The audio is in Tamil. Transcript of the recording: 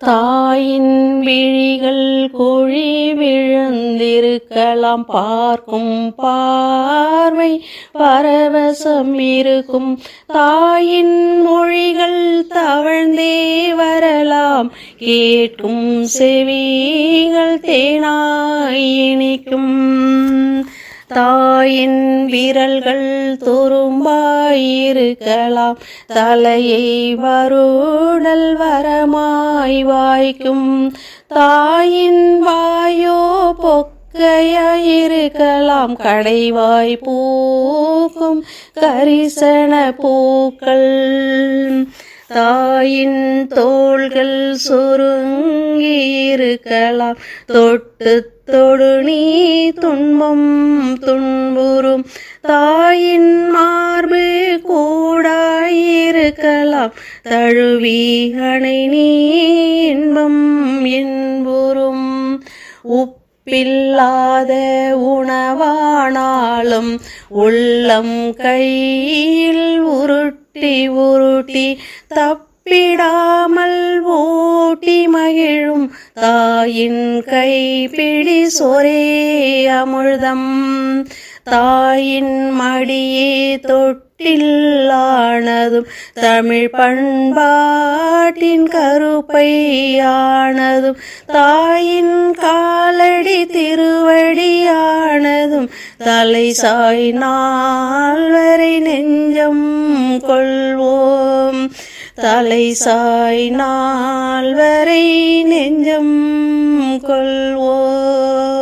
தாயின் விழிகள் குழி விழுந்திருக்கலாம், பார்க்கும் பார்வை பரவசம் இருக்கும். தாயின் மொழிகள் தவழ்ந்தே வரலாம், கேட்கும் செவிகள் தேனாய் இனிக்கும். தாயின் விரல்கள் துரும்பாயிருக்கலாம், தலையை வருடல் வரமாய் வாய்க்கும். தாயின் வாயோ பொக்கையாயிருக்கலாம், கடைவாய் பூக்கும் கரிசன பூக்கள். தாயின் தோள்கள் சுருங்கியிருக்கலாம், தொட்டு தொடு நீ துன்பம் துன்புறும். தாயின் மார்பு கூடாயிருக்கலாம், தழுவி அணை நீ இன்பம் என்புறும். உப்பில்லாத உணவானாலும் உள்ளம் கையில் உருட்டி உருட்டி தப்பிடாமல் ஊட்டி மகிழும். தாயின் கைப்பிடி சோரே அமிர்தம். தாயின் மடியே தொட்டிலானதும், தமிழ் பண்பாட்டின் கருப்பையானதும், தாயின் காலடி திருவடியானதும், தலை சாய் நாள் வரை நெஞ்சம் கொள்வோம். தலை சாய் நாள் வரை நெஞ்சம் கொள்வோம்.